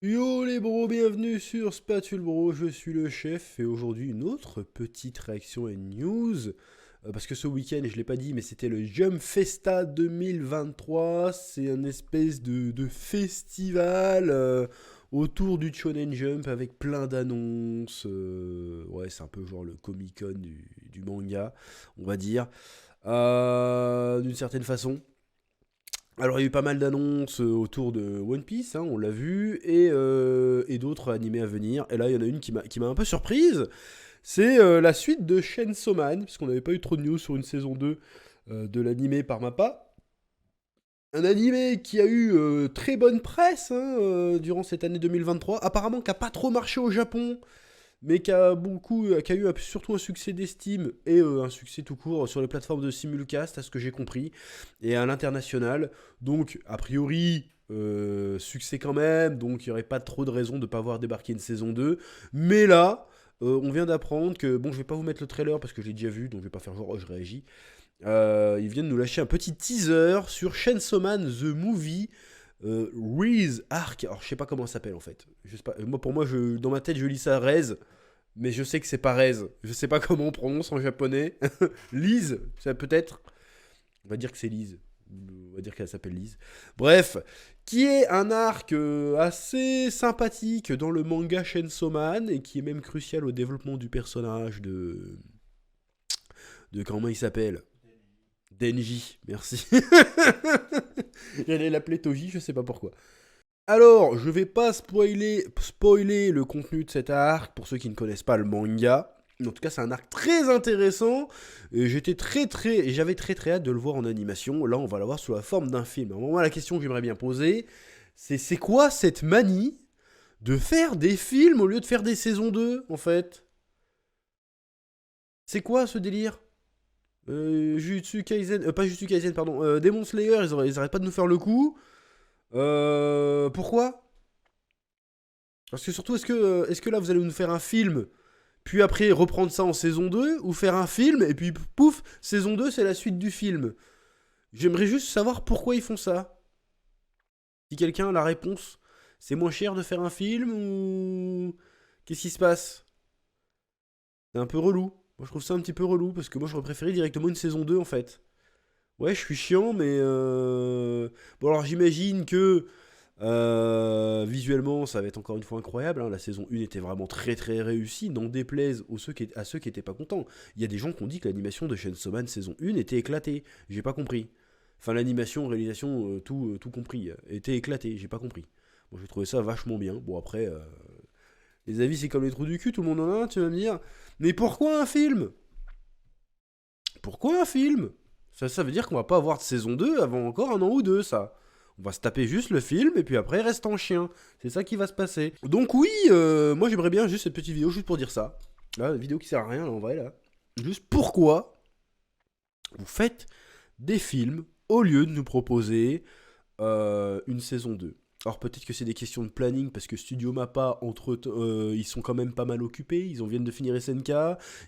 Yo les bros, bienvenue sur Spatule Bro, je suis le chef et aujourd'hui une autre petite réaction et news. Parce que ce week-end, je l'ai pas dit, mais c'était le Jump Festa 2023. C'est un espèce de festival autour du Shonen Jump avec plein d'annonces. Ouais, c'est un peu genre le Comic-Con du manga, on va dire. D'une certaine façon. Alors il y a eu pas mal d'annonces autour de One Piece, hein, on l'a vu, et d'autres animés à venir. Et là, il y en a une qui m'a un peu surprise. C'est la suite de Chainsaw Man, puisqu'on n'avait pas eu trop de news sur une saison 2 de l'animé par Mappa. Un animé qui a eu très bonne presse hein, durant cette année 2023, apparemment qui a pas trop marché au Japon, mais qui a eu surtout un succès d'estime et un succès tout court sur les plateformes de simulcast, à ce que j'ai compris, et à l'international. Donc, a priori, succès quand même, donc il n'y aurait pas trop de raison de ne pas voir débarquer une saison 2. Mais là, on vient d'apprendre que, bon, je vais pas vous mettre le trailer parce que je l'ai déjà vu, donc je vais pas faire genre, oh, je réagis. Ils viennent nous lâcher un petit teaser sur Chainsaw Man The Movie, Rez Arc. Alors, je sais pas comment ça s'appelle en fait. Je sais pas. Moi, pour moi, dans ma tête, je lis ça Rez, mais je sais que c'est pas Rez. Je sais pas comment on prononce en japonais. Lise, ça peut-être. On va dire que c'est Lise. On va dire qu'elle s'appelle Lise. Bref, qui est un arc assez sympathique dans le manga Chainsaw Man et qui est même crucial au développement du personnage de comment il s'appelle. Denji, merci. J'allais l'appeler Toji, je sais pas pourquoi. Alors, je vais pas spoiler le contenu de cet arc pour ceux qui ne connaissent pas le manga. En tout cas, c'est un arc très intéressant. Et j'avais très hâte de le voir en animation. Là, on va l'avoir sous la forme d'un film. Alors, moi, la question que j'aimerais bien poser, c'est quoi cette manie de faire des films au lieu de faire des saisons 2, en fait? C'est quoi ce délire? Jujutsu Kaisen, pas Jujutsu Kaisen, pardon, Demon Slayer, ils arrêtent pas de nous faire le coup. Pourquoi? Parce que surtout, est-ce que là, vous allez nous faire un film, puis après reprendre ça en saison 2, ou faire un film, et puis pouf, saison 2, c'est la suite du film? J'aimerais juste savoir pourquoi ils font ça. Si quelqu'un a la réponse, c'est moins cher de faire un film, ou... Qu'est-ce qui se passe? C'est un peu relou. Moi, je trouve ça un petit peu relou, parce que moi, j'aurais préféré directement une saison 2, en fait. Ouais, je suis chiant, mais... Bon, alors j'imagine que visuellement, ça va être encore une fois incroyable, hein. La saison 1 était vraiment très réussie, n'en déplaise à ceux qui étaient pas contents. Il y a des gens qui ont dit que l'animation de Chainsaw Man saison 1 était éclatée. J'ai pas compris. Enfin, l'animation, réalisation, tout compris, était éclatée. J'ai pas compris. Moi, j'ai trouvé ça vachement bien. Bon, après, les avis, c'est comme les trous du cul, tout le monde en a un, tu vas me dire. Mais pourquoi un film? Pourquoi un film? Ça veut dire qu'on va pas avoir de saison 2 avant encore un an ou deux, ça. On va se taper juste le film et puis après reste en chien. C'est ça qui va se passer. Donc oui, moi j'aimerais bien juste cette petite vidéo juste pour dire ça. Là, une vidéo qui sert à rien là, en vrai là. Juste pourquoi vous faites des films au lieu de nous proposer une saison 2. Alors peut-être que c'est des questions de planning parce que Studio Mappa, ils sont quand même pas mal occupés. Viennent de finir SNK,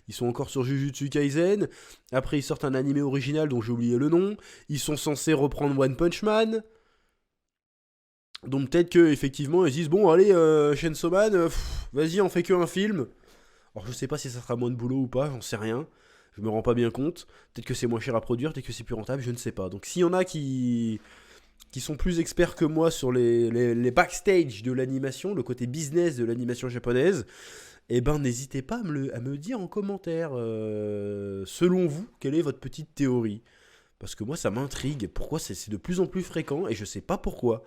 ils sont encore sur Jujutsu Kaisen. Après ils sortent un animé original dont j'ai oublié le nom. Ils sont censés reprendre One Punch Man. Donc peut-être que effectivement ils disent bon allez Chainsaw Man, vas-y on fait que un film. Alors je sais pas si ça sera moins de boulot ou pas, j'en sais rien. Je me rends pas bien compte. Peut-être que c'est moins cher à produire, peut-être que c'est plus rentable, je ne sais pas. Donc s'il y en a qui sont plus experts que moi sur les backstage de l'animation, le côté business de l'animation japonaise, eh ben n'hésitez pas à me dire en commentaire, selon vous, quelle est votre petite théorie. Parce que moi ça m'intrigue, pourquoi c'est de plus en plus fréquent et je sais pas pourquoi.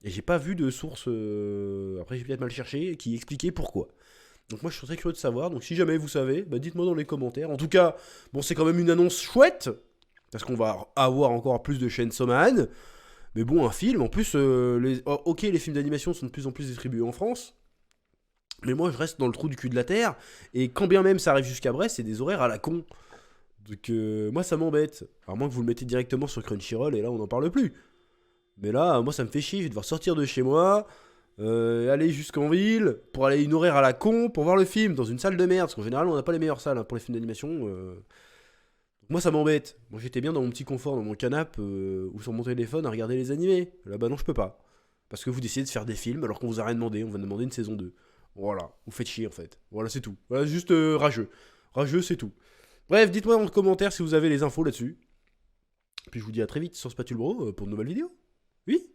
Et j'ai pas vu de source, après j'ai peut-être mal cherché, qui expliquait pourquoi. Donc moi je suis très curieux de savoir, donc si jamais vous savez, bah dites-moi dans les commentaires. En tout cas, bon c'est quand même une annonce chouette, parce qu'on va avoir encore plus de Chainsaw Man. Mais bon, un film, en plus, ok, les films d'animation sont de plus en plus distribués en France, mais moi je reste dans le trou du cul de la terre, et quand bien même ça arrive jusqu'à Brest, c'est des horaires à la con. Donc moi ça m'embête. À moins que vous le mettez directement sur Crunchyroll, et là on n'en parle plus. Mais là, moi ça me fait chier, je vais devoir sortir de chez moi, aller jusqu'en ville, pour aller à une horaire à la con, pour voir le film, dans une salle de merde, parce qu'en général on n'a pas les meilleures salles hein, pour les films d'animation. Moi ça m'embête. Moi j'étais bien dans mon petit confort, dans mon canapé ou sur mon téléphone à regarder les animés. Là bah non je peux pas. Parce que vous décidez de faire des films alors qu'on vous a rien demandé, on va demander une saison 2. Voilà, vous faites chier en fait. Voilà, c'est tout. Voilà, juste rageux. Rageux, c'est tout. Bref, dites-moi dans les commentaires si vous avez les infos là-dessus. Puis je vous dis à très vite sur Spatule Bro pour de nouvelles vidéos. Oui.